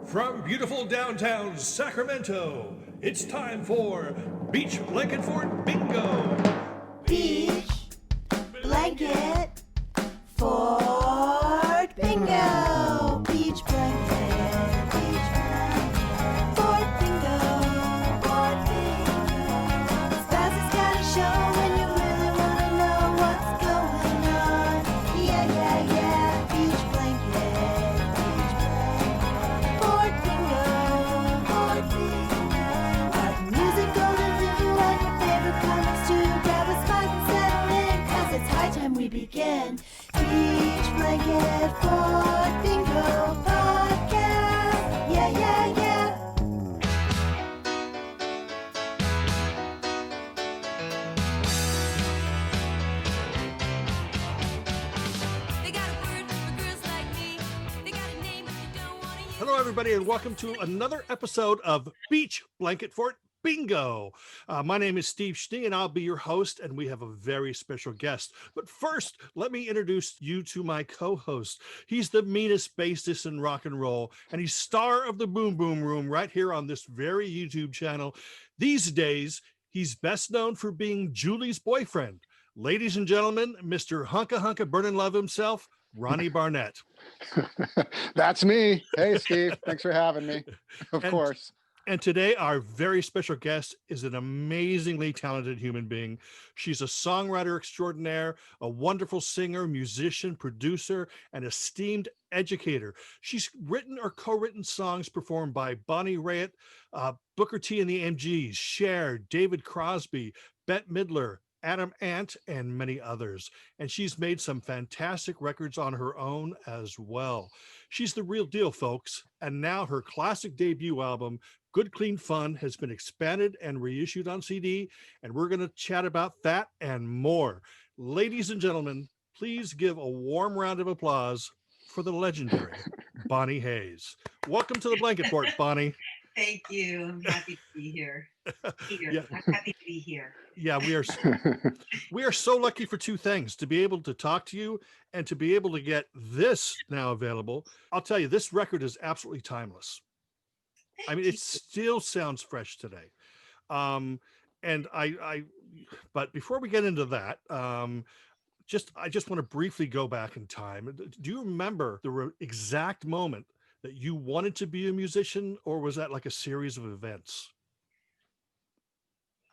From beautiful downtown Sacramento, it's time for Beach Blanket Fort Bingo. Beach Blanket Fort Bingo. Beach Blanket, Fort Bingo, Fort Bingo. Spouse has got a show when you really want to know what's going on. Yeah, yeah, yeah. Beach Blanket, Fort Bingo, Fort Bingo. Art and music, golden blue, and your favorite comics too. Grab a spot and settle in, 'cause it's high time we begin. Beach Blanket Fort Bingo Podcast. Yeah, yeah, yeah. They got a word for girls like me. They got a name if you don't want to use. Hello, everybody, and welcome to another episode of Beach Blanket Fort Bingo. My name is Steve SCHNEE, and I'll be your host, and we have a very special guest. But first, let me introduce you to my co-host. He's the meanest bassist in rock and roll, and he's star of the Boom Boom Room right here on this very YouTube channel. These days, he's best known for being Julie's boyfriend. Ladies and gentlemen, Mr. Hunka Hunka Burnin' Love himself, Ronnie Barnett. That's me. Hey, Steve. Thanks for having me. Of And- course. And today, our very special guest is an amazingly talented human being. She's a songwriter extraordinaire, a wonderful singer, musician, producer, and esteemed educator. She's written or co-written songs performed by Bonnie Raitt, Booker T and the MGs, Cher, David Crosby, Bette Midler, Adam Ant, and many others. And she's made some fantastic records on her own as well. She's the real deal, folks. And now her classic debut album, Good Clean Fun, has been expanded and reissued on CD, and we're going to chat about that and more. Ladies and gentlemen, please give a warm round of applause for the legendary Bonnie HAYES. Welcome to the Blanket Fort, Bonnie. Thank you. I'm happy to be here. Yeah. I'm happy to be here. Yeah, we are so lucky for two things: to be able to talk to you and to be able to get this now available. I'll tell you, this record is absolutely timeless. I mean, it still sounds fresh today. And but before we get into that, I just want to briefly go back in time. Do you remember the exact moment that you wanted to be a musician, or was that like a series of events?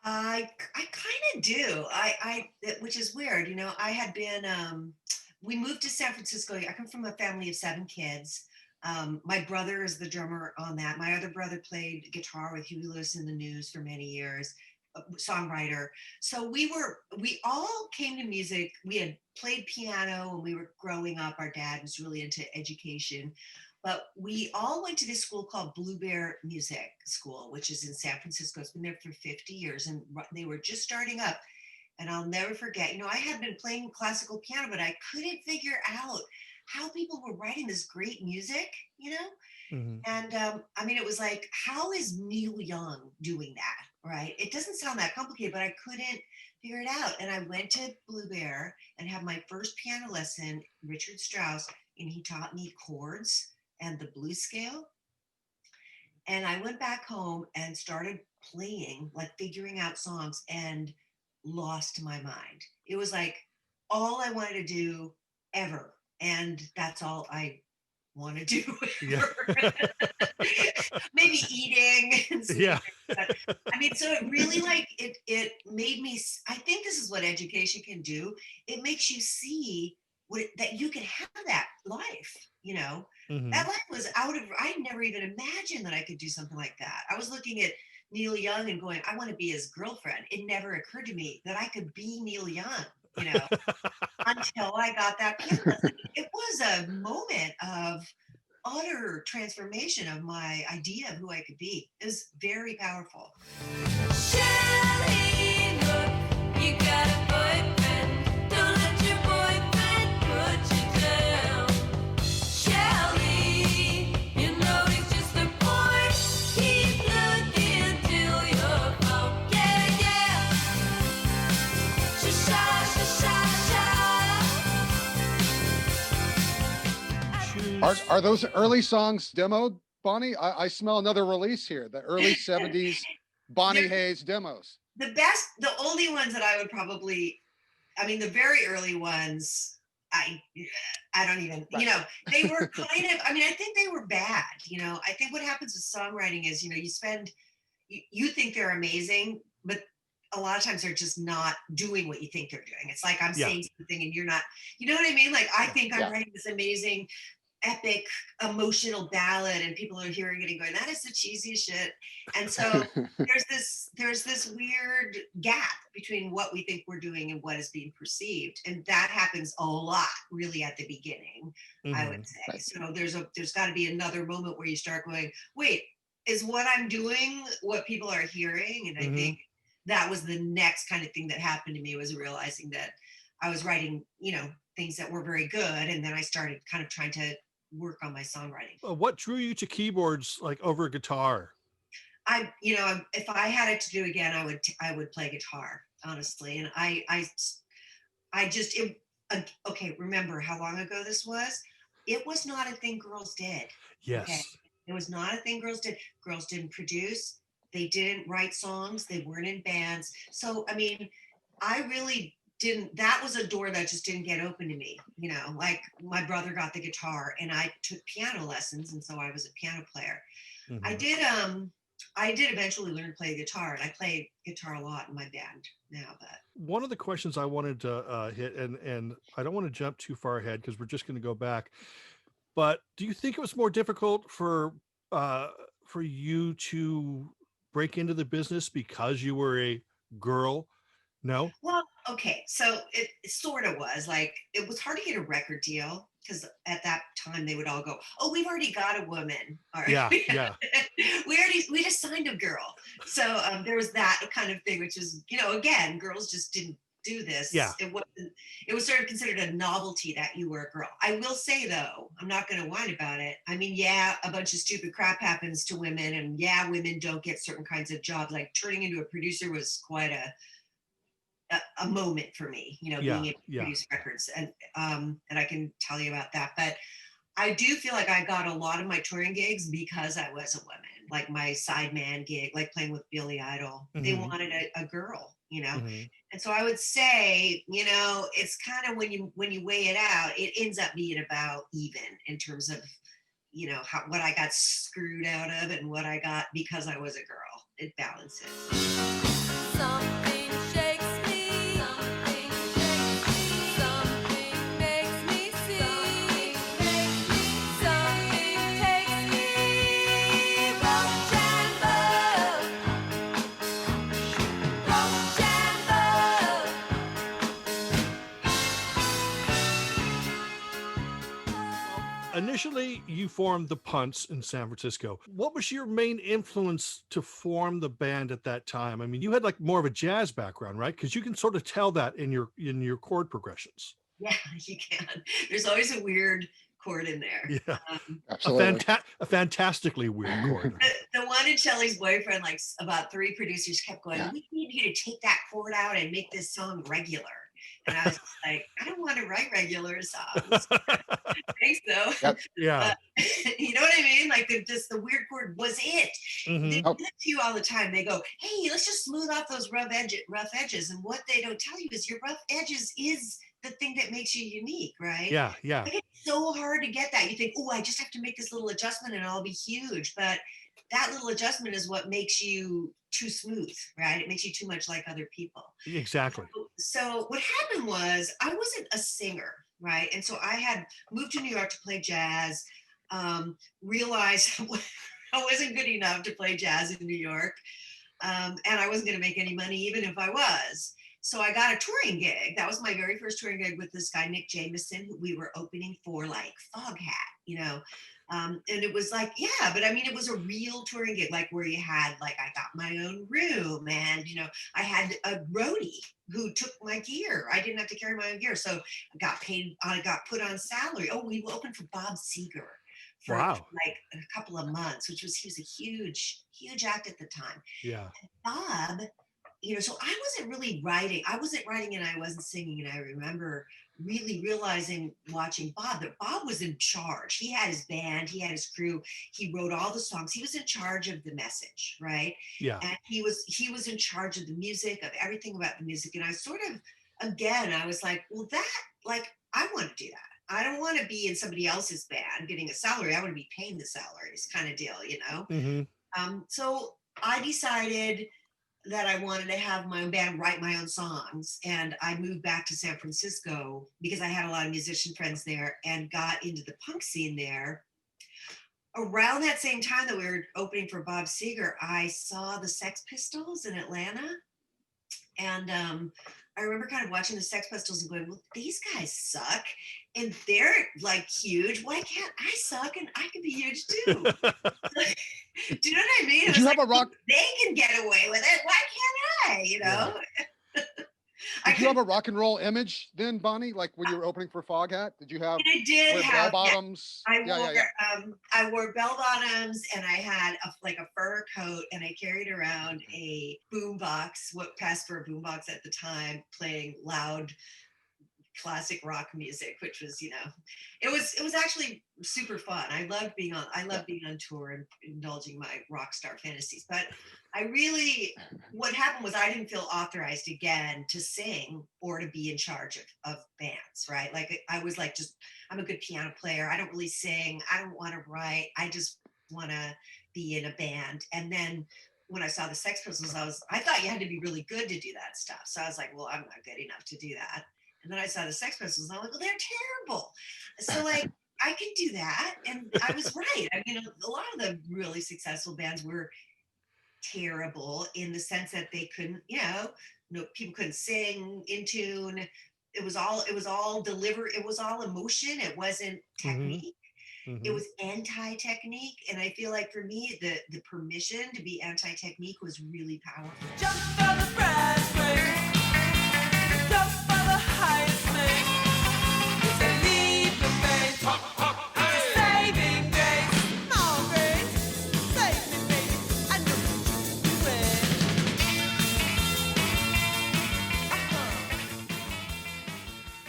I kind of do. Which is weird. You know, I had been, we moved to San Francisco. I come from a family of 7 kids. My brother is the drummer on that. My other brother played guitar with Huey Lewis in the News for many years, songwriter. So we all came to music. We had played piano when we were growing up. Our dad was really into education. But we all went to this school called Blue Bear Music School, which is in San Francisco. It's been there for 50 years, and they were just starting up. And I'll never forget, you know, I had been playing classical piano, but I couldn't figure out how people were writing this great music, you know? Mm-hmm. And I mean, it was like, how is Neil Young doing that, right? It doesn't sound that complicated, but I couldn't figure it out. And I went to Blue Bear and had my first piano lesson, Richard Strauss, and he taught me chords and the blues scale. And I went back home and started playing, like figuring out songs, and lost my mind. It was like all I wanted to do ever. And that's all I want to do. Yeah. Maybe eating. And Yeah. but, I mean, so it really like, it made me, I think this is what education can do. It makes you see that you can have that life, you know? Mhm. That life was I never even imagined that I could do something like that. I was looking at Neil Young and going, I want to be his girlfriend. It never occurred to me that I could be Neil Young, you know, until I got that piano lesson. It was a moment of utter transformation of my idea of who I could be. It was very powerful. Shelly, look, you got a boyfriend. Don't let your boyfriend put you down. Shelly, you know he's just a boy. Keep looking till you're found. Yeah, yeah. Sha sha sha sha. Are those early songs demoed? Bonnie, I smell another release here. The early 70s Bonnie They're- Hayes demos. the only ones that I would probably, I mean, the very early ones, I don't even, Right. they were kind of, I mean, I think they were bad. I think what happens with songwriting is, you think they're amazing, but a lot of times they're just not doing what you think they're doing. It's like I'm Yeah. saying something and you're not, you know what I mean? Like I think I'm Yeah. writing this amazing, epic, emotional ballad, and people are hearing it and going, "That is the cheesiest shit." And so there's this weird gap between what we think we're doing and what is being perceived, and that happens a lot, really, at the beginning. I would say. Right. So there's got to be another moment where you start going, "Wait, is what I'm doing what people are hearing?" And I think that was the next kind of thing that happened to me, was realizing that I was writing, things that were very good, and then I started kind of trying to work on my songwriting. What drew you to keyboards like over guitar? If I had it to do again, I would play guitar, honestly. And I just okay. Remember how long ago this was? It was not a thing girls did. Yes. Okay. It was not a thing girls did. Girls didn't produce. They didn't write songs. They weren't in bands. So, I mean, I really didn't, that was a door that just didn't get open to me. Like my brother got the guitar and I took piano lessons. And so I was a piano player. I did eventually learn to play guitar, and I play guitar a lot in my band now. But One of the questions I wanted to hit, and I don't want to jump too far ahead because we're just going to go back, but do you think it was more difficult for you to break into the business because you were a girl? No. well, okay, so it sort of was like, it was hard to get a record deal because at that time they would all go, "Oh, we've already got a woman," or Yeah. Yeah. we just signed a girl. So there was that kind of thing, which is, again, girls just didn't do this. Yeah. It was sort of considered a novelty that you were a girl. I will say, though, I'm not going to whine about it. I mean, yeah, a bunch of stupid crap happens to women, and yeah, women don't get certain kinds of jobs. Like turning into a producer was quite a moment for me, being able to produce records, and I can tell you about that. But I do feel like I got a lot of my touring gigs because I was a woman. Like my sideman gig, like playing with Billy Idol, they wanted a girl, And so I would say, it's kind of when you weigh it out, it ends up being about even in terms of, what I got screwed out of and what I got because I was a girl. It balances. Something shakes me. Something shakes me. Something makes me see. Something takes me. Rochambeau. Rochambeau. Initially, you formed the Punts in San Francisco. What was your main influence to form the band at that time? I mean, you had like more of a jazz background, right? Because you can sort of tell that in your chord progressions. Yeah, you can. There's always a weird chord in there. Yeah, Absolutely. a fantastically weird chord. The one in Shelley's Boyfriend, like about 3 producers kept going, Yeah. "We need you to take that chord out and make this song regular." And I was like, "I don't want to write regular songs." Thanks, though. Yep. Yeah. You know what I mean? Like the weird chord was it. They Mhm. do that to you all the time. They go, "Hey, let's just smooth off those rough edges." And what they don't tell you is your rough edges is the thing that makes you unique, right? Yeah. Yeah. Like, it's so hard to get that. You think, "Oh, I just have to make this little adjustment and I'll be huge." But that little adjustment is what makes you too smooth, right? It makes you too much like other people. Exactly. So what happened was I wasn't a singer, right? And so I had moved to New York to play jazz, realized I wasn't good enough to play jazz in New York, and I wasn't going to make any money even if I was. So I got a touring gig. That was my very first touring gig with this guy, Nick Jameson, who we were opening for, like Foghat. And it was like, yeah, but I mean, it was a real touring gig, like where you had, like, I got my own room and, I had a roadie who took my gear. I didn't have to carry my own gear. So I got paid, I got put on salary. Oh, we opened for Bob Seger for Wow. like a couple of months, he was a huge, huge act at the time. Yeah. Bob, so I wasn't really writing. I wasn't writing and I wasn't singing. And I remember really realizing watching Bob that Bob was in charge. He had his band, he had his crew, he wrote all the songs, he was in charge of the message, right? Yeah. And he was in charge of the music, of everything about the music. And I sort of, again, I was like, well, that, like, I want to do that. I don't want to be in somebody else's band getting a salary. I want to be paying the salaries kind of deal, you know? So I decided that I wanted to have my own band, write my own songs. And I moved back to San Francisco because I had a lot of musician friends there and got into the punk scene there. Around that same time that we were opening for Bob Seger, I saw the Sex Pistols in Atlanta. And I remember kind of watching the Sex Pistols and going, well, these guys suck. And they're like huge. Why can't I suck and I can be huge too? Do you know what I mean? Did you have a rock? They can get away with it. Why can't I? You know? Did you have a rock and roll image then, Bonnie? Like when you were opening for Foghat? Did you have I did wear have bell bottoms? I wore bell bottoms and I had like a fur coat and I carried around a boombox, what passed for a boombox at the time, playing loud classic rock music, which was, you know, it was actually super fun. I love being on tour and indulging my rock star fantasies. But what happened was I didn't feel authorized again to sing or to be in charge of bands, right? Like I was like, I'm a good piano player. I don't really sing. I don't want to write. I just want to be in a band. And then when I saw the Sex Pistols, I thought you had to be really good to do that stuff. So I was like, well, I'm not good enough to do that. And then I saw the Sex Pistols and I was like, well, they're terrible. So like, I can do that. And I was right. I mean, a lot of the really successful bands were terrible in the sense that they couldn't, people couldn't sing in tune. It was all deliver. It was all emotion. It wasn't technique. It was anti-technique. And I feel like for me, the permission to be anti-technique was really powerful. Jump for the prize ring. Jump for the highest thing. It's a leap of faith. It's a saving grace. Oh, grace, save me, baby. I know you do it.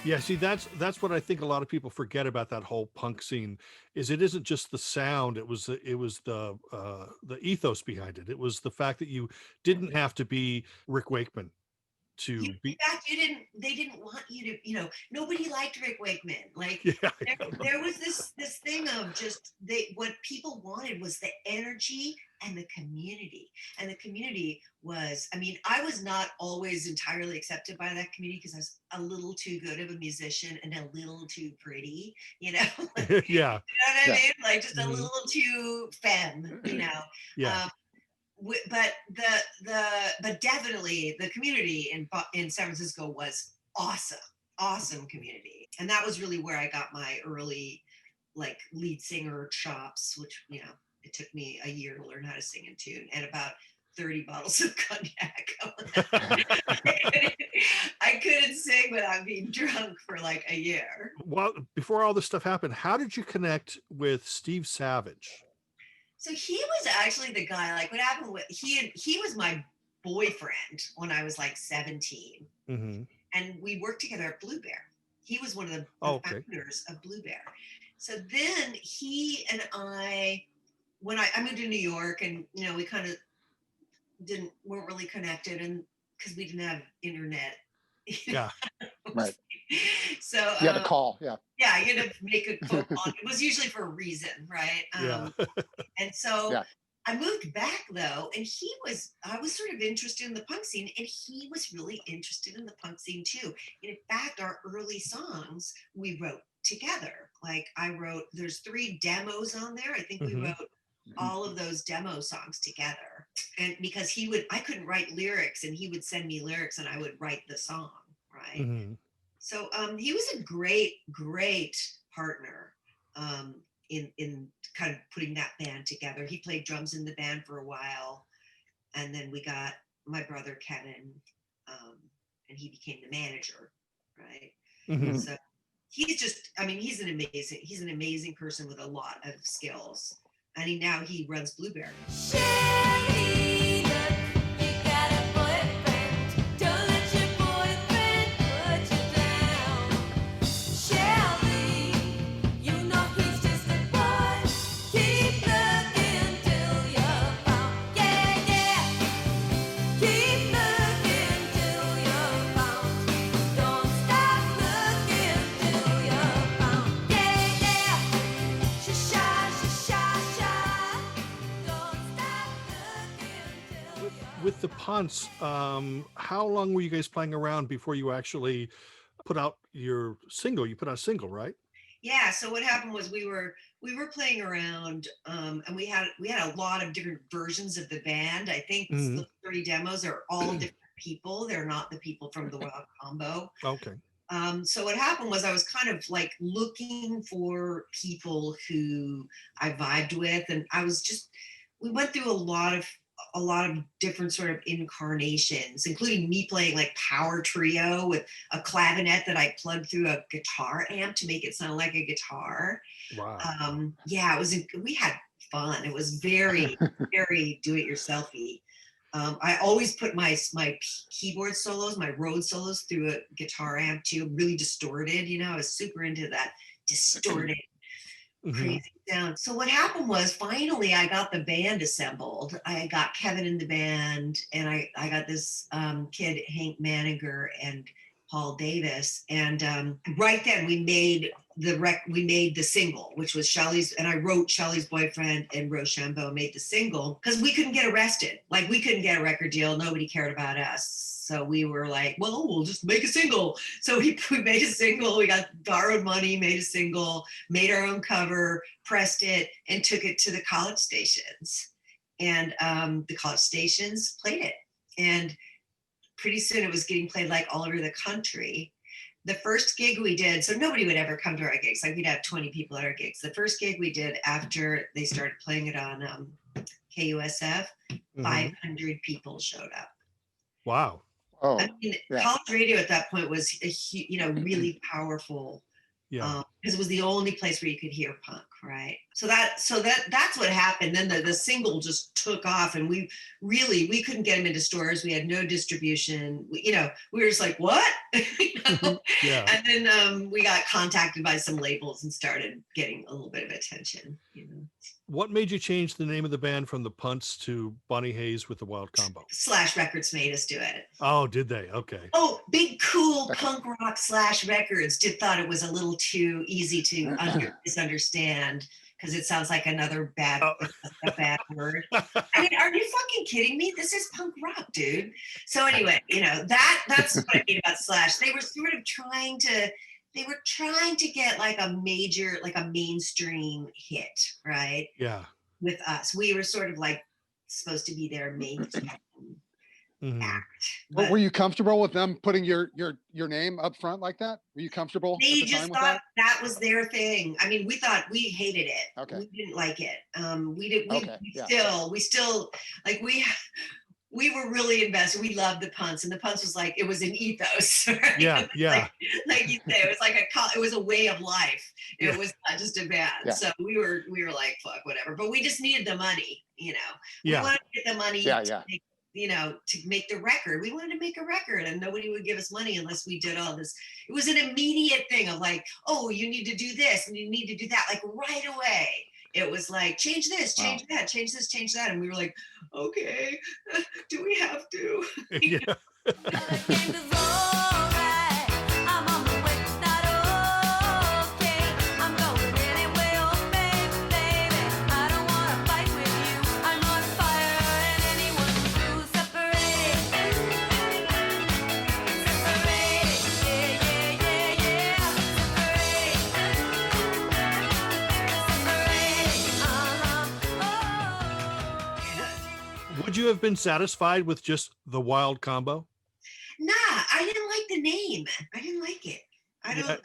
Yeah, see, that's what I think a lot of people forget about that whole punk scene. Is it isn't just the sound; it was the ethos behind it. It was the fact that you didn't have to be Rick Wakeman to be. In fact, they didn't want you to. Nobody liked Rick Wakeman. Like Yeah, there was this thing of just what people wanted was the energy and the community. And the community was, I mean, I was not always entirely accepted by that community because I was a little too good of a musician and a little too pretty, Yeah. You know what I mean? Like just a Mhm. little too femme, Yeah. But definitely the community in San Francisco was awesome community. And that was really where I got my early like lead singer chops, which, it took me a year to learn how to sing in tune and about 30 bottles of cognac. I couldn't sing without being drunk for like a year. Well, before all this stuff happened, how did you connect with Steve Savage? So he was actually the guy, like what happened with, he was my boyfriend when I was like 17. Mm-hmm. And we worked together at Blue Bear. He was one of the founders of Blue Bear. So then he and I, when I moved to New York and, we kind of weren't really connected and because we didn't have internet. Yeah. Right. So you had to call. Yeah. Yeah, you had to make a phone call. It was usually for a reason, right? And so I moved back though, and I was sort of interested in the punk scene, and he was really interested in the punk scene too. And in fact, our early songs we wrote together. Like there's 3 demos on there. I think we wrote all of those demo songs together. And because I couldn't write lyrics and he would send me lyrics and I would write the song, right? Mm-hmm. So he was a great partner in kind of putting that band together. He played drums in the band for a while. And then we got my brother Kevin and he became the manager, right? Mm-hmm. So he's an amazing person with a lot of skills. And now he runs Blue Bear. with the Punts, how long were you guys playing around before you actually put out your single? You put out a single, right? Yeah. So what happened was we were playing around, and we had a lot of different versions of the band. I think Mhm. the 30 demos are all different people. They're not the people from the Wild Combo. Okay. So what happened was I was kind of like looking for people who I vibed with, and we went through a lot of different sort of incarnations, including me playing like power trio with a clavinet that I plugged through a guitar amp to make it sound like a guitar. Wow. Yeah, we had fun. It was very, very do-it-yourselfy. I always put my keyboard solos, my Rhodes solos through a guitar amp too, really distorted. I was super into that distorted, Mhm. crazy sound. So what happened was finally I got the band assembled. I got Kevin in the band, and I got this kid, Hank Maniger, and Paul Davis. And right then we made the single, which was Shelley's, and I wrote Shelley's Boyfriend, and Rochambeau made the single because we couldn't get arrested. Like, we couldn't get a record deal. Nobody cared about us. So we were like, well, we'll just make a single. So we made a single. We got borrowed money, made a single, made our own cover, pressed it, and took it to the college stations. And the college stations played it. And pretty soon it was getting played like all over the country. The first gig we did, so nobody would ever come to our gigs. Like, we'd have 20 people at our gigs. The first gig we did after they started playing it on KUSF, Mhm. 500 people showed up. Wow. Oh, I mean, yeah. college radio at that point was really powerful. Yeah. Because it was the only place where you could hear punk, right? So that's what happened. Then the single just took off, and we couldn't get them into stores. We had no distribution. We were just like, what? Yeah. And then we got contacted by some labels and started getting a little bit of attention. What made you change the name of the band from the Punts to Bonnie Hayes with the Wild Combo? Slash Records made us do it. Oh, did they? Okay. Oh, big cool punk rock Slash Records thought it was a little too easy to misunderstand, because it sounds like another bad word. I mean, are you fucking kidding me? This is punk rock, dude. So anyway, that's what I mean about Slash. They were sort of trying to get like a major, like a mainstream hit, right? Yeah. With us, we were sort of like supposed to be their mainstream Mhm. act. But were you comfortable with them putting your name up front like that? Were you comfortable at They the time just with thought that? that was their thing. I mean, we hated it. Okay. We didn't like it. We were really invested. We loved the Punts, and the Punts was like, it was an ethos. Right? Yeah. Yeah. Like you say, it was like it was a way of life. It Yeah. was not just a band. Yeah. So we were like, fuck, whatever. But we just needed the money, We Yeah. wanted to get the money Yeah, to yeah. make, to make the record. We wanted to make a record, and nobody would give us money unless we did all this. It was an immediate thing of like, oh, you need to do this and you need to do that, like right away. It was like, change this, change that, change this, change that. And we were like, okay, do we have to? Yeah. Would you have been satisfied with just the Wild Combo? Nah, I didn't like the name. I didn't like it. Yeah.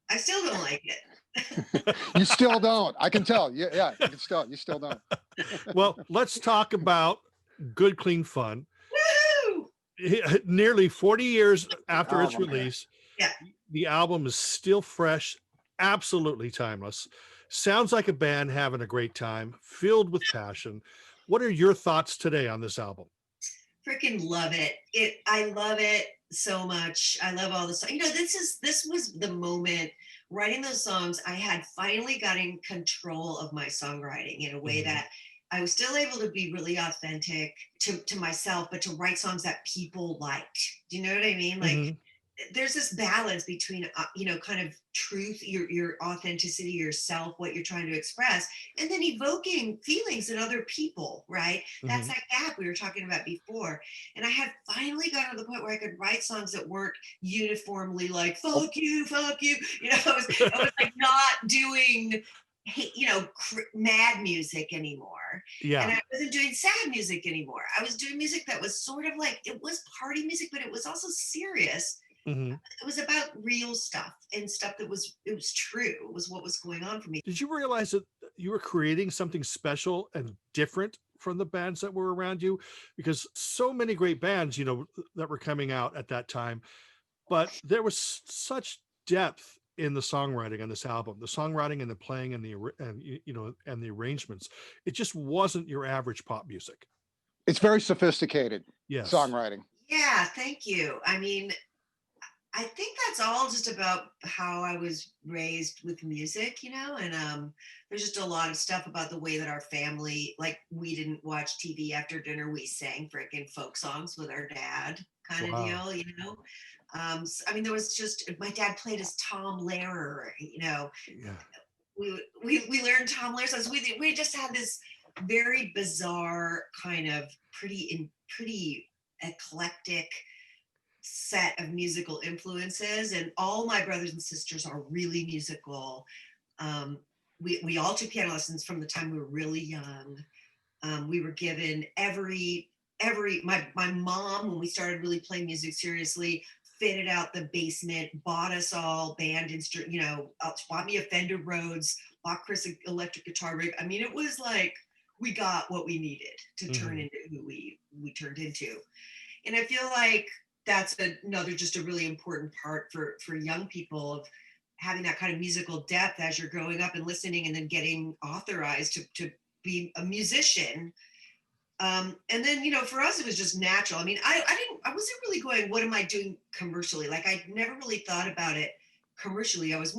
I still don't like it. You still don't. I can tell. Yeah, you still don't. Well, let's talk about Good Clean Fun. Woo! Nearly 40 years after its Oh, man. release, Yeah. the album is still fresh, absolutely timeless. Sounds like a band having a great time, filled with passion. What are your thoughts today on this album? Freaking love it. I love it so much. I love all the songs. This was the moment writing those songs. I had finally gotten control of my songwriting in a way Mhm. that I was still able to be really authentic to myself, but to write songs that people liked. Do you know what I mean? Like, Mhm. there's this balance between kind of truth, your authenticity, yourself, what you're trying to express, and then evoking feelings in other people, right? That's Mhm. that gap we were talking about before. And I had finally gotten to the point where I could write songs that weren't uniformly like fuck you, I was like not doing mad music anymore, and Yeah. I wasn't doing sad music anymore. I was doing music that was sort of like, it was party music, but it was also serious. Mhm. It was about real stuff and stuff that it was true. It was what was going on for me. Did you realize that you were creating something special and different from the bands that were around you? Because so many great bands, that were coming out at that time, but there was such depth in the songwriting on this album, the songwriting and the playing and and the arrangements. It just wasn't your average pop music. It's very sophisticated Yes. songwriting. Yeah, thank you. I mean, I think that's all just about how I was raised with music, and there's just a lot of stuff about the way that our family, like, we didn't watch TV after dinner, we sang freaking folk songs with our dad, kind of Wow. deal. I mean, there was just, my dad played as Tom Lehrer. Yeah. We learned Tom Lehrer songs. We just had this very bizarre kind of pretty eclectic set of musical influences, and all my brothers and sisters are really musical. We all took piano lessons from the time we were really young. We were given my mom, when we started really playing music seriously, fitted out the basement, bought us all band instrument, bought me a Fender Rhodes, bought Chris an electric guitar rig. I mean, it was like we got what we needed to turn Mhm. into who we turned into. And I feel like that's another, just a really important part for young people, of having that kind of musical depth as you're growing up and listening, and then getting authorized to be a musician. And then, for us, it was just natural. I mean, I wasn't really going, what am I doing commercially? Like, I never really thought about it commercially. I was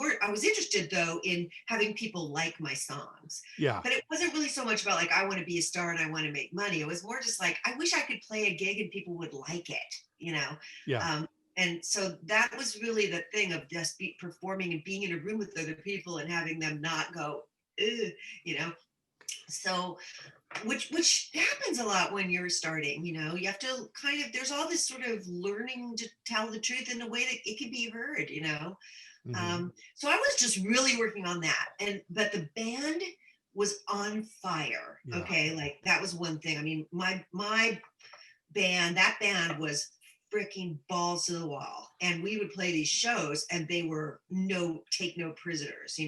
interested though in having people like my songs, Yeah. but it wasn't really so much about like, I want to be a star and I want to make money. It was more just like, I wish I could play a gig and people would like it. Yeah. And so that was really the thing of just performing and being in a room with other people and having them not go, ugh, you know. So which happens a lot when you're starting, you have to kind of, there's all this sort of learning to tell the truth in a way that it can be heard. Mhm. So I was just really working on that, but the band was on fire. Yeah. Okay, like that was one thing. I mean, my that band was freaking balls to the wall, and we would play these shows and they were take no prisoners.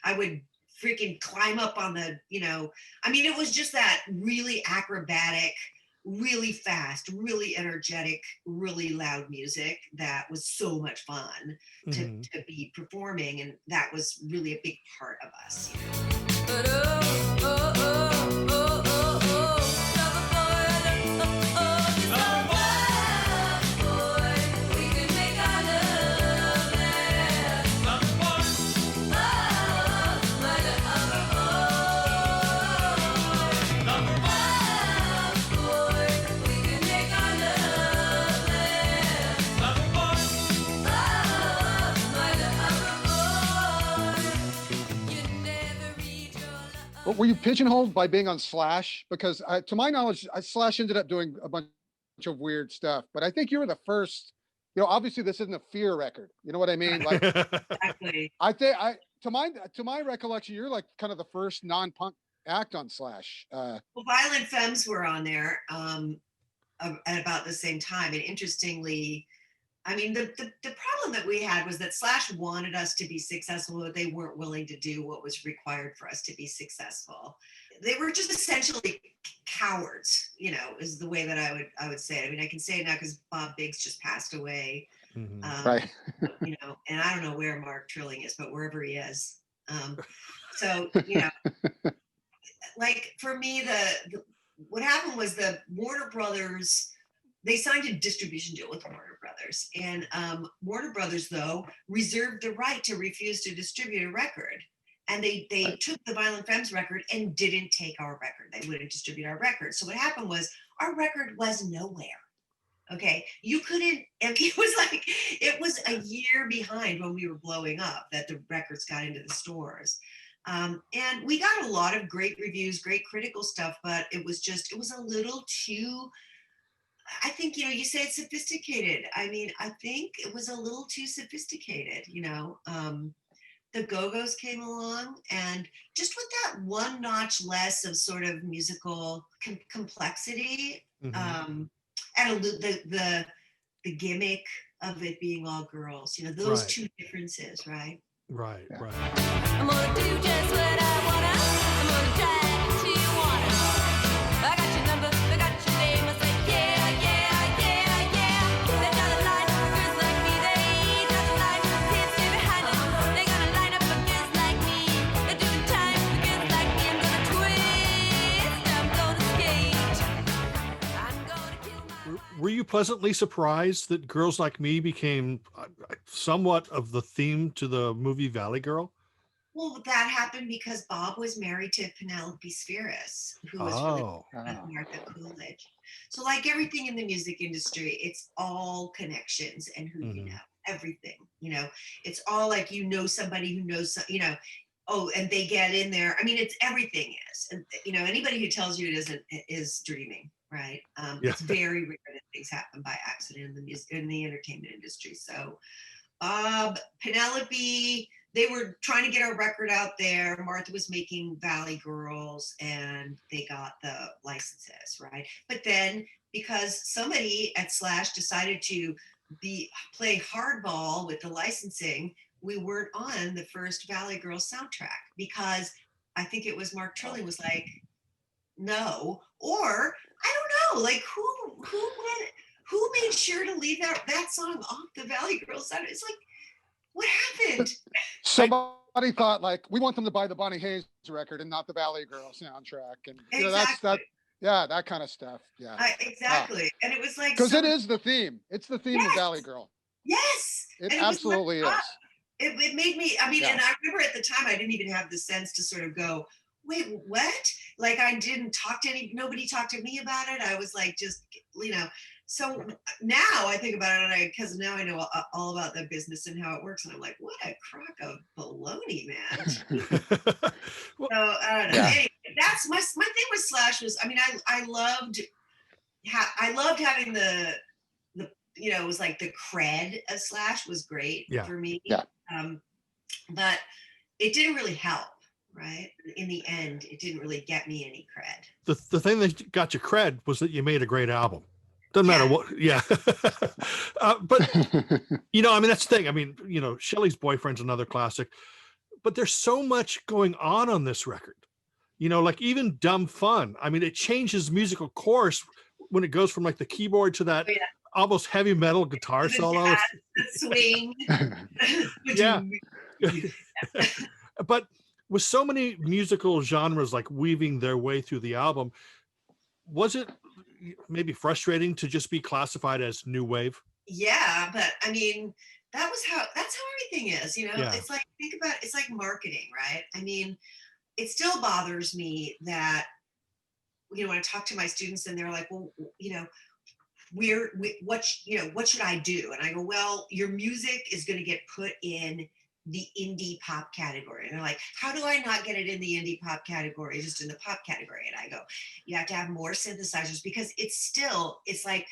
I would freaking climb up on I mean, it was just that really acrobatic, really fast, really energetic, really loud music that was so much fun to, Mhm. to be performing, and that was really a big part of us. But oh, oh, oh, oh, oh, oh, lover boy, just a wild boy. We can make our love last. Lover boy, oh, like a other boy. Lover boy, we can make our love last. Lover boy, oh, like a other boy. You never read your love. But were you pigeonholed by being on Slash? Because to my knowledge, Slash ended up doing a bunch of weird stuff. But I think you were the first. Obviously this isn't a Fear record. You know what I mean? Like, Exactly. I think to my recollection, you're like kind of the first non-punk act on Slash. Well, Violent Femmes were on there at about the same time. And interestingly, I mean, the problem that we had was that Slash wanted us to be successful, but they weren't willing to do what was required for us to be successful. They were just essentially cowards, is the way that I would say it. I mean, I can say it now because Bob Biggs just passed away. Mhm. Right. And I don't know where Mark Trilling is, but wherever he is. So, like for me, what happened was the Warner Brothers, they signed a distribution deal with Warner Brothers, and Warner Brothers, though, reserved the right to refuse to distribute a record. And they took the Violent Femmes record and didn't take our record. They wouldn't distribute our record. So what happened was our record was nowhere. Okay, you couldn't, and it was a year behind when we were blowing up that the records got into the stores. And we got a lot of great reviews, great critical stuff, but it was a little too, I think, you say it's sophisticated. I mean, I think it was a little too sophisticated, the Go-Go's came along and just with that one notch less of sort of musical complexity, Mhm. and the gimmick of it being all girls, those Right. two differences, right? Right, Yeah. right. I'm gonna do just what I wanna. I'm gonna try to you wanna. I got your number, I got your name. I say yeah, yeah, yeah, yeah. They got a line for girls like me. They got a line, can't stay behind them. They got a line up for girls like me. They're doing time for girls like me. I'm gonna twist. I'm gonna skate. I'm gonna kill my. Were you pleasantly surprised that Girls Like Me became somewhat of the theme to the movie Valley Girl? Well, that happened because Bob was married to Penelope Spheris, who was really Oh, Martha Coolidge. So, like everything in the music industry, it's all connections and who you Mhm. know, everything. It's all like somebody who knows, oh, and they get in there. I mean, it's everything is, and anybody who tells you it isn't is dreaming, right? Yeah. It's very rare that things happen by accident in the music in the entertainment industry. So, Penelope, they were trying to get our record out there. Martha was making Valley Girls and they got the licenses, right? But then because somebody at Slash decided to play hardball with the licensing, we weren't on the first Valley Girls soundtrack because I think it was Mark Trilling was like, no, or I don't know, like who made sure to leave that song off the Valley Girls soundtrack? It's like, what happened? Somebody thought like we want them to buy the Bonnie Hayes record and not the Valley Girl soundtrack, and that's that. Exactly. Yeah, that kind of stuff. Yeah, Exactly. And it was like, because so, it is the theme. It's the theme of Yes. Valley Girl. yes. It And was absolutely like, is. it made me, I mean, Yeah. and I remember at the time, I didn't even have the sense to sort of go, wait, what? Like I didn't talk to nobody talked to me about it. I was like, just, so now I think about it, because now I know all about the business and how it works. And I'm like, what a crock of baloney, man. Well, So I don't know. Yeah. Anyway, that's my thing with Slash was, I mean, I loved having the it was like the cred of Slash was great Yeah. for me. Yeah. But it didn't really help, right? In the end, it didn't really get me any cred. the thing that got you cred was that you made a great album. Doesn't matter Yeah. what, yeah. But I mean, that's the thing. I mean, Shelley's Boyfriend's another classic, but there's so much going on this record. Like even Dumb Fun. I mean, it changes musical course when it goes from like the keyboard to that Oh, yeah. almost heavy metal guitar The solo. jazz, the swing. Yeah. But with so many musical genres like weaving their way through the album, was it maybe frustrating to just be classified as new wave? Yeah, but I mean, that's how everything is, Yeah. It's like, think about it's like marketing, right? I mean, it still bothers me that, when I talk to my students and they're like, well, what should I do? And I go, well, your music is going to get put in the indie pop category. And they're like, how do I not get it in the indie pop category, just in the pop category? And I go, you have to have more synthesizers because it's like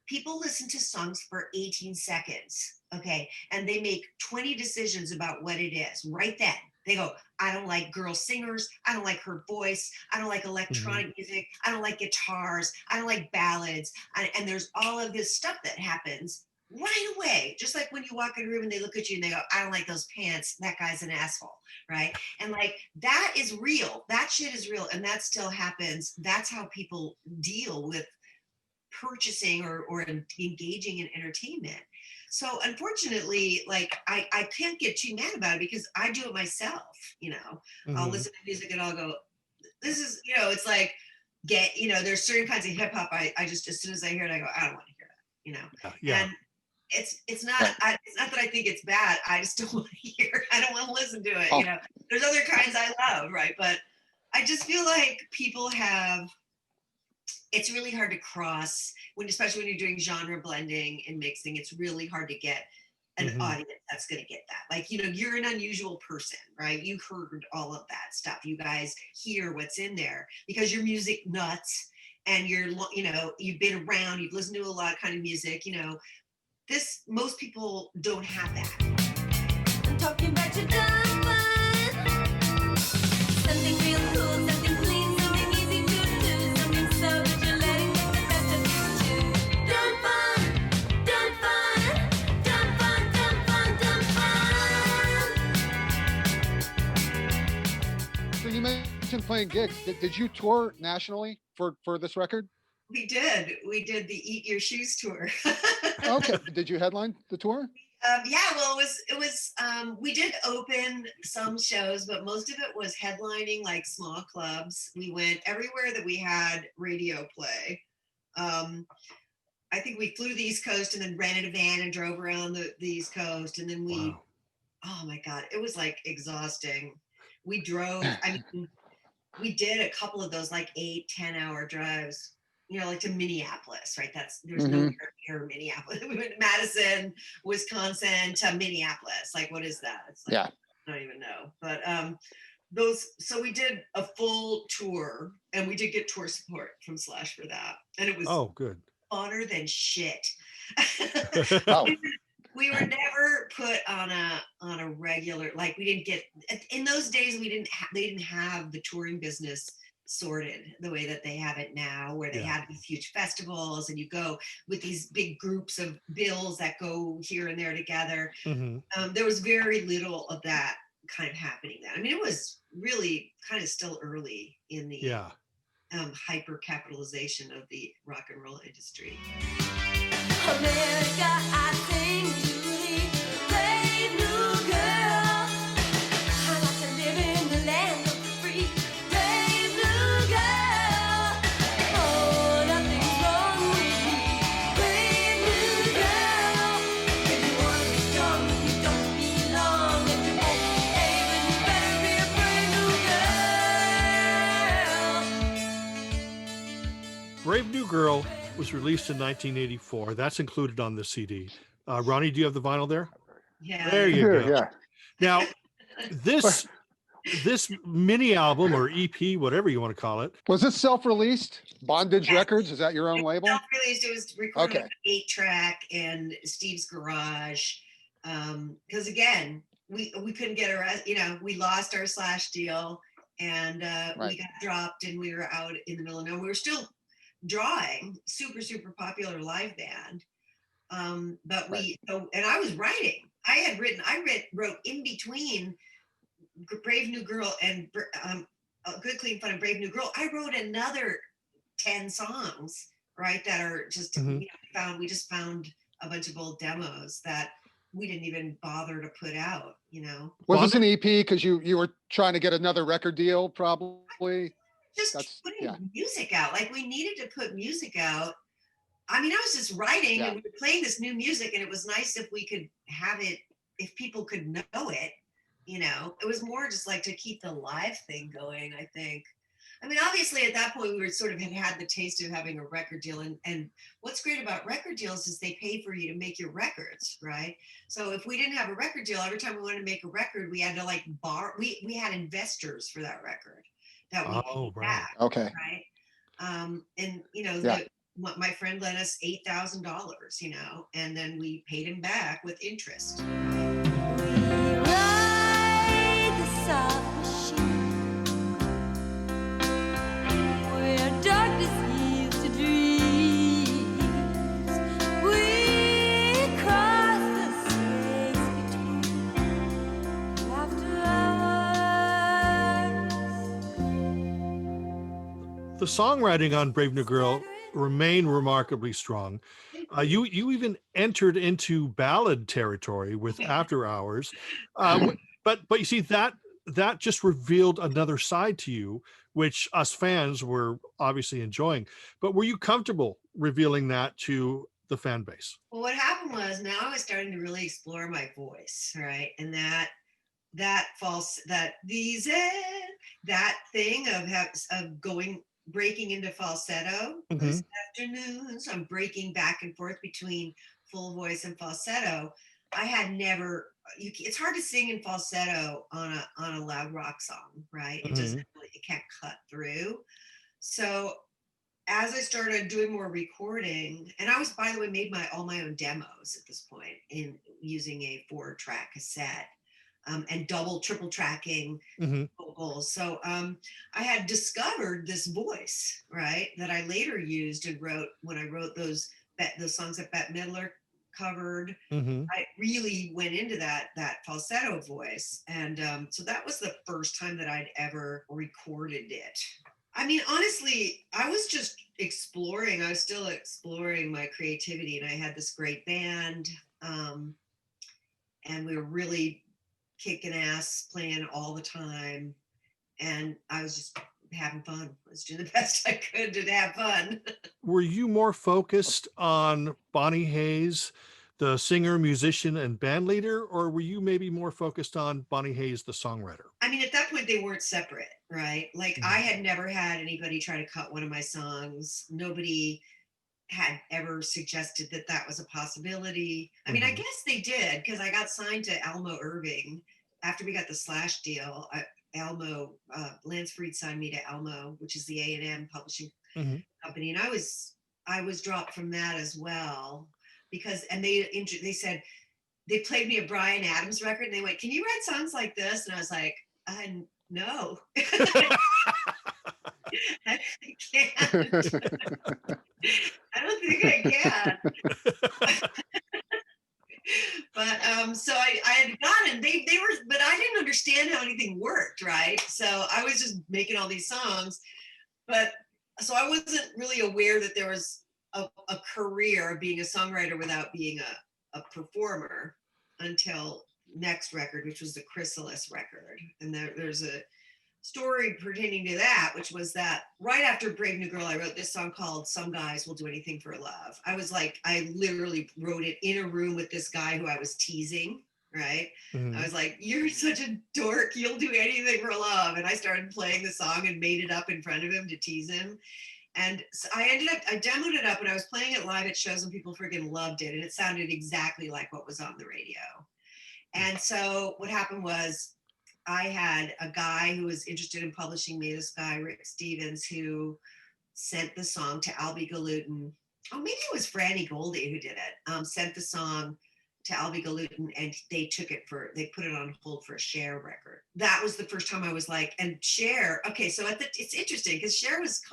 people listen to songs for 18 seconds. Okay. And they make 20 decisions about what it is right then. They go, I don't like girl singers. I don't like her voice. I don't like electronic music. I don't like guitars. I don't like ballads. And there's all of this stuff that happens right away. Just like when you walk in a room and they look at you and they go, I don't like those pants. That guy's an asshole, right? And like, that is real. That shit is real. And that still happens. That's how people deal with purchasing or engaging in entertainment. So unfortunately, like I can't get too mad about it because I do it myself. I'll Mhm. listen to music and I'll go, this is, it's like there's certain kinds of hip hop. I just, as soon as I hear it, I go, I don't want to hear that, Yeah. And it's not that I think it's bad. I just don't want to hear it. I don't want to listen to it. Oh. There's other kinds I love, right? But I just feel like people have it's really hard to cross especially when you're doing genre blending and mixing. It's really hard to get an audience that's going to get that. Like, you're an unusual person, right? You heard all of that stuff. You guys hear what's in there because you're music nuts and you've been around, you've listened to a lot of kind of music, most people don't have that. I'm talking about your dumb one. Something real cool, something clean, something easy to do, something so that you're letting the best of you too. Dumb fun, dumb fun, dumb fun, dumb fun, dumb fun. So you mentioned playing gigs. Did you tour nationally for this record? We did the Eat Your Shoes tour. Okay. Did you headline the tour? Yeah, well, it was. We did open some shows, but most of it was headlining like small clubs. We went everywhere that we had radio play. I think we flew to the East Coast and then rented a van and drove around the East Coast, and then Wow. oh my God, it was like exhausting. We drove. I mean, we did a couple of those like 8-10 hour drives. Like to Minneapolis, right? There's no near Minneapolis. We went to Madison, Wisconsin to Minneapolis. Like, what is that? It's like, Yeah. I don't even know. But so we did a full tour and we did get tour support from Slash for that. And it was Good. funner than shit. Oh. We were never put on a regular, like we didn't get, in those days, they didn't have the touring business sorted the way that they have it now, where they have these huge festivals and you go with these big groups of bills that go here and there together. There was very little of that kind of happening then. I mean, it was really kind of still early in the hyper capitalization of the rock and roll industry. America, I sing to thee, brave new girl. I like to live in the land of the free, brave new girl. Oh, nothing's wrong with me, brave new girl. If you want to be strong, you don't belong. If you won't behave, then you better be a brave new girl. Brave New Girl was released in 1984. That's included on the CD. Ronnie, do you have the vinyl there? Yeah. There you go. Yeah. Now, this mini album or EP, whatever you want to call it. Was this self-released? Bondage Yes. Records? Is that your own label? Self-released. It was recorded Okay. on 8-track and Steve's garage. Because again, we couldn't get we lost our Slash deal and we got dropped and we were out in the middle of nowhere. We were still drawing, super, super popular live band. But and I was writing. I wrote in between Brave New Girl and Good Clean Fun and Brave New Girl. I wrote another 10 songs, right? That are just we just found a bunch of old demos that we didn't even bother to put out. Was this an EP because you were trying to get another record deal, probably? Just putting music out. Like we needed to put music out. I mean, I was just writing and we were playing this new music, and it was nice if we could have it, if people could know it. It was more just like to keep the live thing going, I think. I mean, obviously at that point we were sort of had the taste of having a record deal, and what's great about record deals is they pay for you to make your records, right? So if we didn't have a record deal, every time we wanted to make a record, we had to like borrow. We had investors for that record that we paid back, Okay. right? And my friend lent us $8,000, and then we paid him back with interest. Ride the soft machine where darkness yields to dreams. We cross the space between after hours. The songwriting on Brave New Girl remained remarkably strong. You even entered into ballad territory with After Hours, but you see that just revealed another side to you, which us fans were obviously enjoying. But were you comfortable revealing that to the fan base? Well, what happened was now I was starting to really explore my voice, right? And that thing of going breaking into falsetto. Mhm. Those afternoons, I'm breaking back and forth between full voice and falsetto. I had never. It's hard to sing in falsetto on a loud rock song, right? It doesn't Mhm. really, it can't cut through. So as I started doing more recording, and I was, by the way, made all my own demos at this point in using a 4-track cassette, and triple tracking Mhm. vocals. So I had discovered this voice, right, that I later used and wrote when I wrote those songs that Bette Midler covered. Mhm. I really went into that falsetto voice, and so that was the first time that I'd ever recorded it. I mean, honestly, I was just exploring. I was still exploring my creativity, and I had this great band, and we were really kicking ass, playing all the time, and I was just having fun. I was doing the best I could to have fun. Were you more focused on Bonnie Hayes, the singer, musician, and band leader, or were you maybe more focused on Bonnie Hayes, the songwriter? I mean, at that point, they weren't separate, right? Like, I had never had anybody try to cut one of my songs. Nobody had ever suggested that that was a possibility. I mean, I Mhm. guess they did, because I got signed to Almo Irving after we got the Slash deal. Lance Freed signed me to Almo, which is the A&M publishing Mhm. company, and I was dropped from that as well, because they said, they played me a Bryan Adams record, and they went, "Can you write songs like this?" And I was like, no, I can't. I don't think I can. But so I had gotten, they were, but I didn't understand how anything worked, right? So I was just making all these songs, but so I wasn't really aware that there was a career of being a songwriter without being a performer until next record, which was the Chrysalis record. And there's a story pertaining to that, which was that right after Brave New Girl, I wrote this song called Some Guys Will Do Anything for Love. I literally wrote it in a room with this guy who I was teasing, right? I Mhm. was like, "You're such a dork, you'll do anything for love." And I started playing the song and made it up in front of him to tease him. And so I demoed it up, and I was playing it live at shows, and people freaking loved it. And it sounded exactly like what was on the radio. And so what happened was, I had a guy who was interested in publishing me, this guy, Rick Stevens, who sent the song to Albie Galutin. Oh, maybe it was Franny Goldie who did it. Sent the song to Albie Galutin, and they put it on hold for a Cher record. That was the first time I was like, and Cher, okay, so it's interesting, because Cher was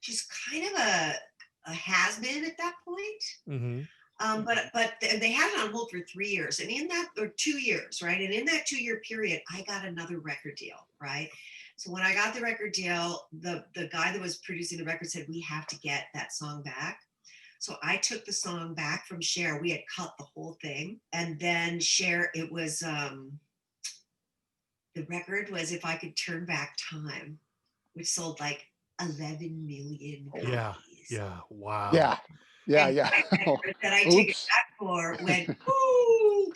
she's kind of a has-been at that point. Mhm. But they had it on hold for 3 years, and or 2 years, right? And in that 2-year period, I got another record deal, right? So when I got the record deal, the guy that was producing the record said, "We have to get that song back." So I took the song back from Cher. We had cut the whole thing, and then Cher, the record was "If I Could Turn Back Time," which sold like 11 million Yeah. copies. Yeah. Wow. Yeah. Yeah. And Yeah. my record that I take it Oops. back for went, "Ooh."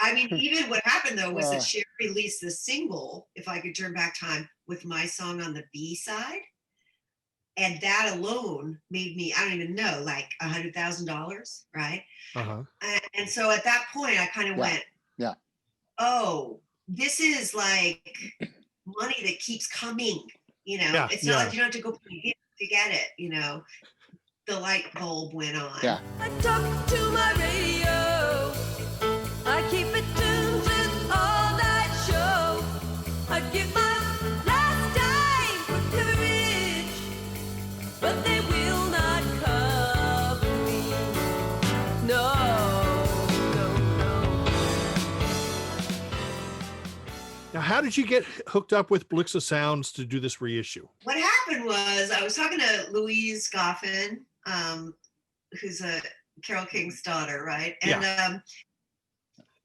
I mean, even what happened though was that Cher released the single "If I Could Turn Back Time" with my song on the B side, and that alone made me, I don't even know, like $100,000, right? Uh-huh. And so at that point, I kind of Yeah. went, Yeah. "Oh, this is like money that keeps coming." Yeah. It's Yeah. not like you don't have to go pay to get it. The light bulb went on. Yeah. I talk to my radio. I keep it tuned with all night show. I give my last dime for courage, but they will not cover me. No, no, no. Now, how did you get hooked up with Blixa Sounds to do this reissue? What happened was, I was talking to Louise Goffin, who's a Carole King's daughter, right? And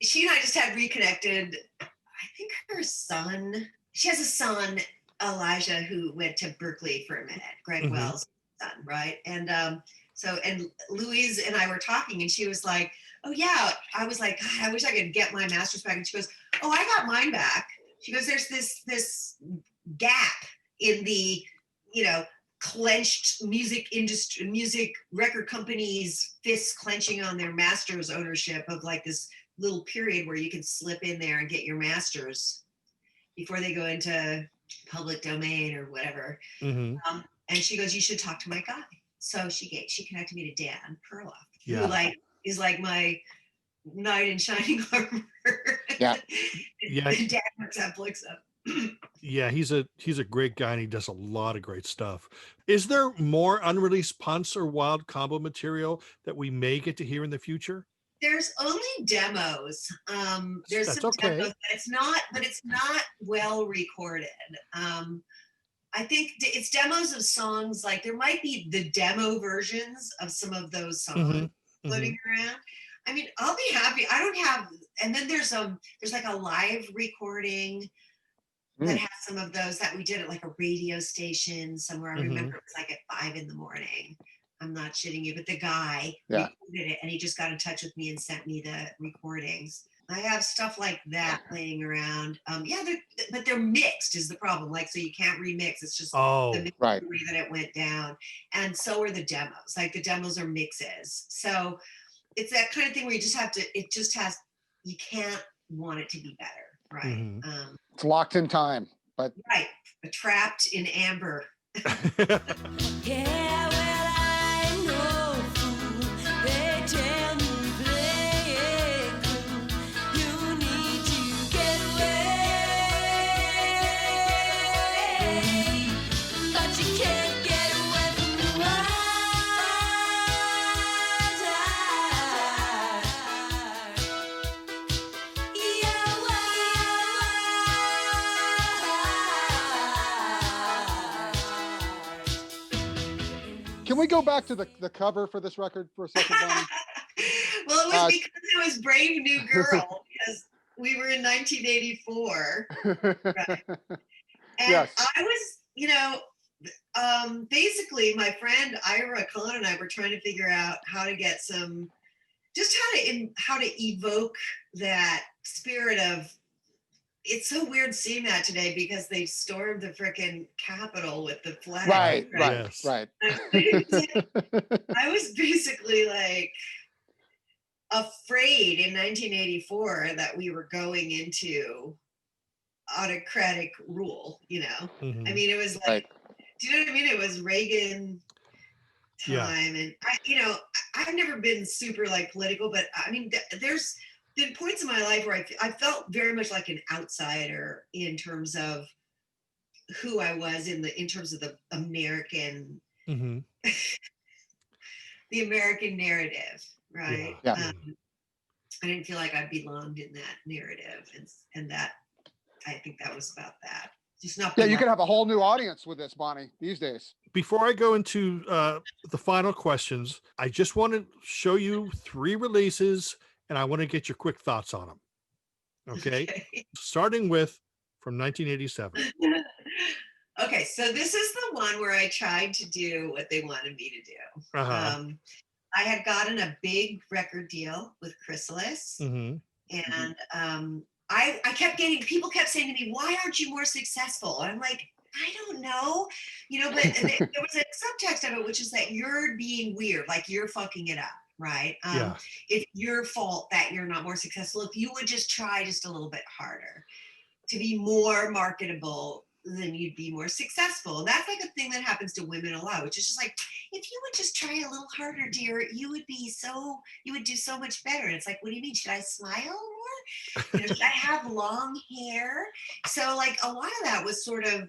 she and I just had reconnected. I think her son, she has a son, Elijah, who went to Berklee for a minute, Greg Mhm. Wells' son, right? And and Louise and I were talking, and she was like, "Oh yeah." I was like, "God, I wish I could get my master's back." And she goes, "Oh, I got mine back." She goes, there's this gap in the, you know, clenched music industry, music record companies fists clenching on their masters ownership of like this little period where you can slip in there and get your masters before they go into public domain or whatever. Mm-hmm. And she goes, you should talk to my guy. So she connected me to Dan Perloff, Yeah. who like is like my knight in shining armor. Yeah. Yeah. Dan works at Blixa. Yeah, he's a great guy and he does a lot of great stuff. Is there more unreleased Punts or Wild Combo material that we may get to hear in the future? There's only demos. There's That's some okay. demos, but it's not well recorded. I think it's demos of songs, like there might be the demo versions of some of those songs floating around. I mean, I'll be happy. I don't have, and then there's like a live recording that has some of those that we did at like a radio station somewhere. I remember it was like at 5 a.m. I'm not shitting you, but the guy recorded it and he just got in touch with me and sent me the recordings. I have stuff like that playing around. But they're mixed is the problem. Like, so you can't remix. It's just the mix way that it went down. And so are the demos. Like the demos are mixes. So it's that kind of thing where you just have to, you can't want it to be better. Right. It's locked in time, but trapped in amber. Yeah, well, I know, fool. They tell me play it cool. You need to get away, but you can't get away from the wild heart. Yeah, can we go back to the cover for this record for a second, Bonnie? Well, it was because it was Brave New Girl, because we were in 1984. Right? And Yes. I was, basically my friend Ira Khan and I were trying to figure out how to get how to evoke that spirit of, it's so weird seeing that today because they stormed the frickin' Capitol with the flag. Right. I was basically like afraid in 1984 that we were going into autocratic rule, you know? I mean, it was like, do you know what I mean? It was Reagan time. And I've never been super like political, but I mean, there's been points in my life where I felt very much like an outsider in terms of who I was in terms of the American, the American narrative, right? Yeah. I didn't feel like I belonged in that narrative, and that I think that was about that. Just not. Yeah, you could have a whole new audience with this, Bonnie, these days. Before I go into the final questions, I just want to show you 3 releases and I want to get your quick thoughts on them. Okay. Starting with from 1987. Okay, so this is the one where I tried to do what they wanted me to do. I had gotten a big record deal with Chrysalis, and I kept getting, people kept saying to me, why aren't you more successful? And I'm like, I don't know, but there was a subtext of it, which is that you're being weird, like you're fucking it up. Right. It's your fault that you're not more successful. If you would just try just a little bit harder to be more marketable, then you'd be more successful. That's like a thing that happens to women a lot, which is just like, if you would just try a little harder, dear, you would do so much better. And it's like, what do you mean? Should I smile more? Should I have long hair? So like a lot of that was sort of,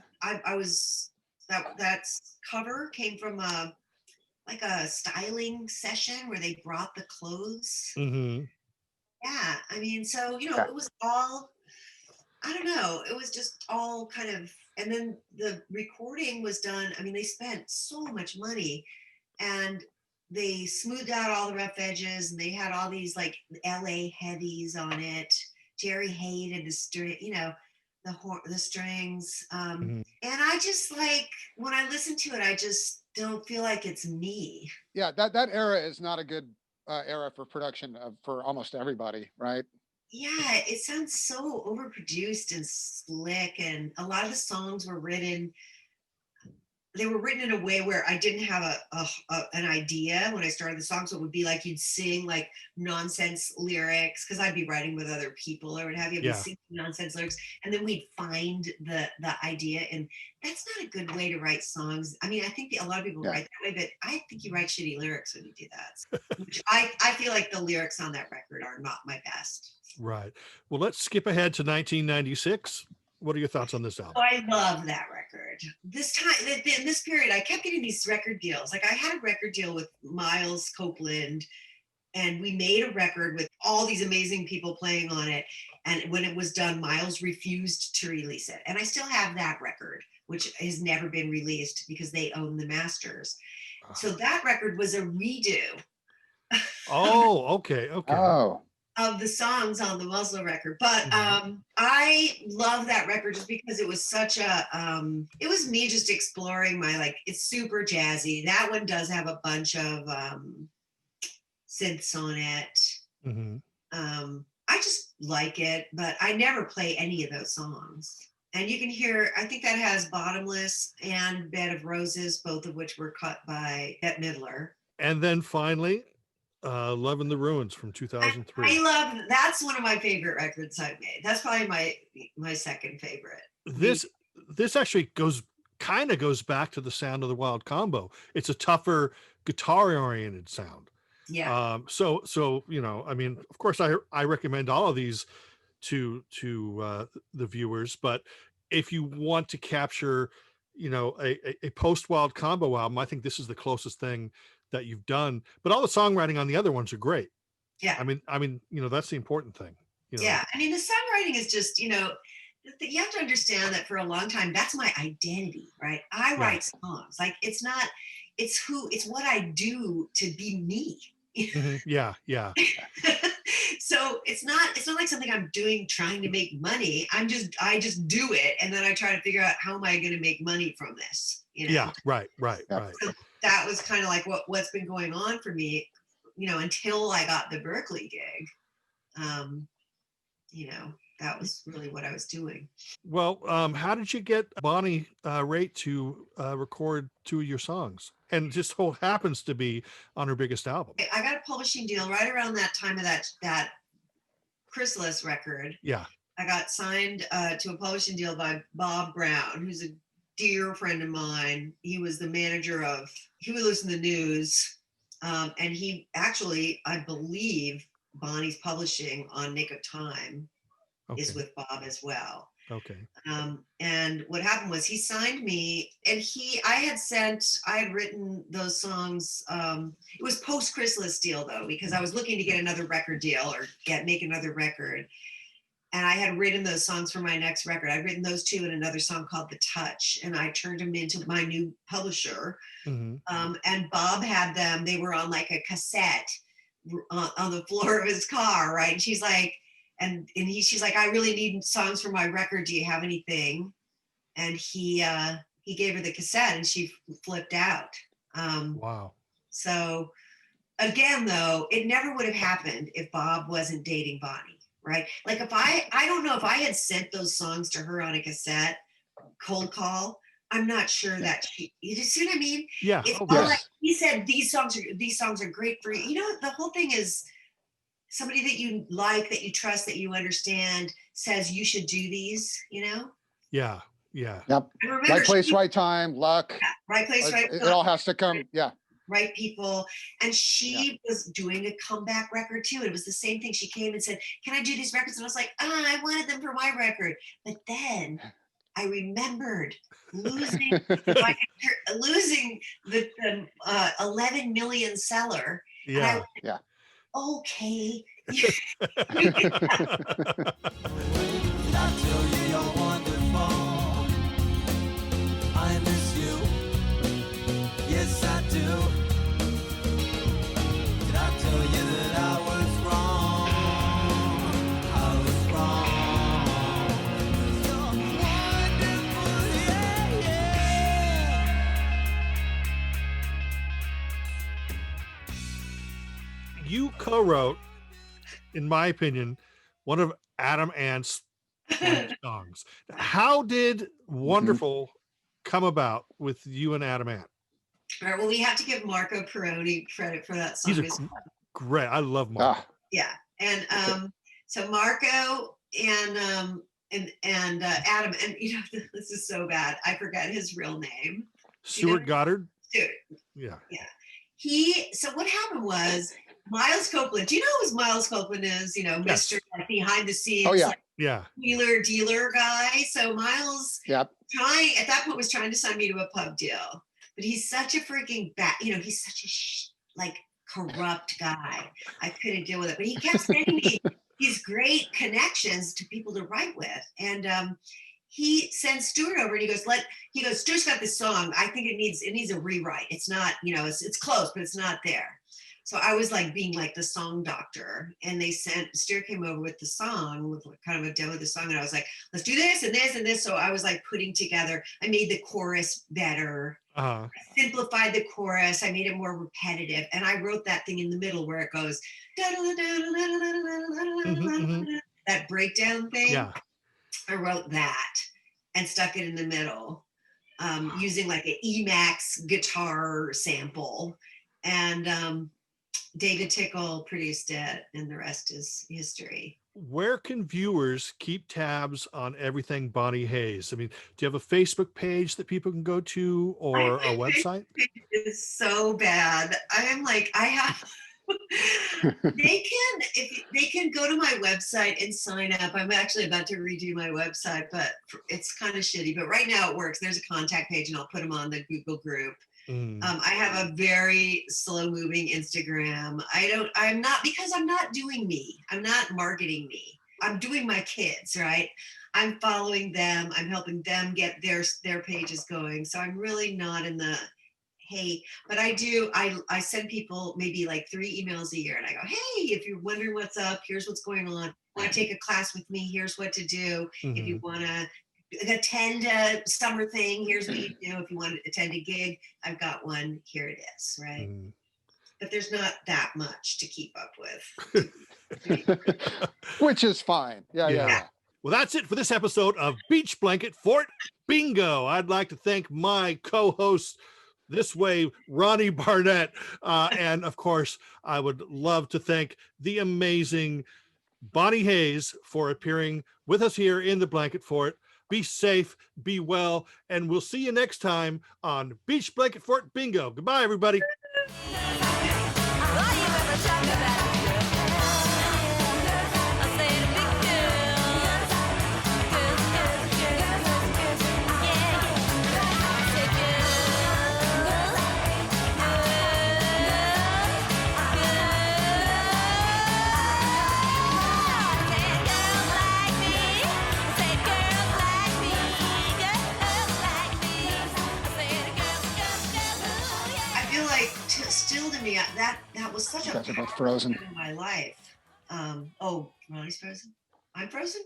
that cover came from like a styling session where they brought the clothes. Yeah, I mean, so it was all, I don't know, it was just all kind of, and then the recording was done. I mean, they spent so much money and they smoothed out all the rough edges and they had all these like LA heavies on it. Jerry hated the string, the strings. And I just like, when I listen to it, I just don't feel like it's me. Yeah, that era is not a good era for production for almost everybody, right? Yeah, it sounds so overproduced and slick, and a lot of the songs were written. They were written in a way where I didn't have an idea when I started the song. So it would be like you'd sing like nonsense lyrics because I'd be writing with other people or what have you. I'd be Yeah. singing nonsense lyrics, and then we'd find the idea. And that's not a good way to write songs. I mean, I think a lot of people Yeah. write that way, but I think you write shitty lyrics when you do that. Which I feel like the lyrics on that record are not my best. Right. Well, let's skip ahead to 1996. What are your thoughts on this Oh, album? I love that record. This time, in this period, I kept getting these record deals. Like I had a record deal with Miles Copeland, and we made a record with all these amazing people playing on it. And when it was done, Miles refused to release it. And I still have that record, which has never been released because they own the masters. So that record was a redo Oh, okay. Okay. Oh, of the songs on the Muscle record. But Mhm. I love that record just because it was such a it was me just exploring my, like, it's super jazzy. That one does have a bunch of synths on it. Mhm. I just like it, but I never play any of those songs. And you can hear, I think that has Bottomless and Bed of Roses, both of which were cut by Bette Midler. And then finally, Love in the Ruins from I 2003. love, that's one of my favorite records I've made. That's probably my second favorite. This actually kind of goes back to the sound of the Wild Combo. It's a tougher guitar oriented sound. Yeah. So you know, I mean, of course, I recommend all of these to the viewers, but if you want to capture, you know, a post Wild Combo album, I think this is the closest thing that you've done. But all the songwriting on the other ones are great. Yeah. I mean, you know, that's the important thing. You know? Yeah. I mean, the songwriting is just, you know, you have to understand that for a long time, that's my identity, right? I Yeah. write songs. Like it's what I do to be me. Mhm. Yeah. So it's not like something I'm doing trying to make money. I just do it, and then I try to figure out how am I going to make money from this, you know? Yeah. Right. Yeah. So that was kind of like what's been going on for me, you know, until I got the Berklee gig. You know, that was really what I was doing. Well, how did you get Bonnie Raitt to record 2 of your songs? And it just so happens to be on her biggest album. I got a publishing deal right around that time of that Chrysalis record. Yeah. I got signed to a publishing deal by Bob Brown, who's a dear friend of mine. He was the manager of, he would listen to the news. And he actually, I believe, Bonnie's publishing on Nick of Time is Okay. with Bob as well. Okay. And what happened was he signed me, and I had written those songs. It was post Chrysalis deal though, because I was looking to get another record deal or make another record. And I had written those songs for my next record. I'd written those 2 and another song called The Touch, and I turned them into my new publisher. Mhm. And Bob had them, they were on like a cassette on the floor of his car, right? And she's like, she's like, I really need songs for my record. Do you have anything? And he gave her the cassette, and she flipped out. Wow. So again, though, it never would have happened if Bob wasn't dating Bonnie, right? Like if I don't know if I had sent those songs to her on a cassette, cold call, I'm not sure that you see what I mean? Yeah. It's Oh, all yes. like he said, these songs are great for you. You know, the whole thing is somebody that you like, that you trust, that you understand says you should do these, you know? yeah. Yeah. Yep. And remember, Right place, she- right time, luck. right place, right It time, all has to come. Yeah. right people. And she was doing a comeback record too. It was the same thing. She came and said, can I do these records? And I was like, I wanted them for my record. But then I remembered losing the 11 million seller. And I Yeah. went, okay. I tell you you're wonderful. I miss you. Yes, I do. Did I tell you that I was wrong? I was wrong. You're wonderful, yeah. You co-wrote, in my opinion, one of Adam Ant's songs. How did Wonderful come about with you and Adam Ant? All right. Well, we have to give Marco Peroni credit for that song. He's a as great. I love Mark. Ah, Yeah, and so Marco and Adam, and this is so bad. I forgot his real name. Stuart Goddard. Stuart. Yeah. So what happened was Miles Copeland. Do you know who Miles Copeland is? Yes. Mr. like behind the scenes. Oh, yeah. like, Yeah. dealer guy. So Miles Yep. at that point was trying to sign me to a pub deal, but he's such a freaking he's such a like corrupt guy. I couldn't deal with it, but he kept sending me these great connections to people to write with, and he sends Stuart over, and he goes, Stuart's got this song. I think it needs a rewrite. It's not, it's close, but it's not there. So I was like being like the song doctor, and Stuart came over with the song, with kind of a demo of the song, and I was like, let's do this and this and this. So I was like putting together, I made the chorus better. Uh-huh. I simplified the chorus. I made it more repetitive, and I wrote that thing in the middle where it goes that breakdown thing. Yeah. I wrote that and stuck it in the middle, using like an Emax guitar sample, and David Tickle produced it, and the rest is history. Where can viewers keep tabs on everything Bonnie Hayes? I mean, do you have a Facebook page that people can go to, or a website? It's so bad. I am like, I have. They can go to my website and sign up. I'm actually about to redo my website, but it's kind of shitty. But right now it works. There's a contact page, and I'll put them on the Google group. I have a very slow moving Instagram. I'm not doing me. I'm not marketing me. I'm doing my kids, right? I'm following them. I'm helping them get their pages going. So I'm really not in the, hey, but I send people maybe like 3 emails a year, and I go, hey, if you're wondering what's up, here's what's going on. Want to take a class with me? Here's what to do. If you want to attend a summer thing, here's what you do. If you want to attend a gig, I've got one. Here it is, right? But there's not that much to keep up with. Which is fine. Yeah. Well, that's it for this episode of Beach Blanket Fort Bingo. I'd like to thank my co-hosts this way, Ronnie Barnett. And of course, I would love to thank the amazing Bonnie Hayes for appearing with us here in the Blanket Fort. Be safe, be well, and we'll see you next time on Beach Blanket Fort Bingo. Goodbye, everybody. Still to me, that was such a That's about Frozen in my life. Oh, Ronnie's frozen. I'm frozen.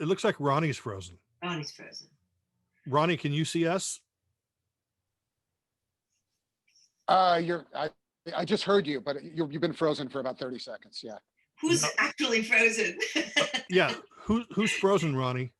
It looks like Ronnie's frozen. Ronnie's frozen. Ronnie, can you see us? I just heard you, but you've been frozen for about 30 seconds. Yeah. Who's actually frozen? Yeah. Who's frozen, Ronnie?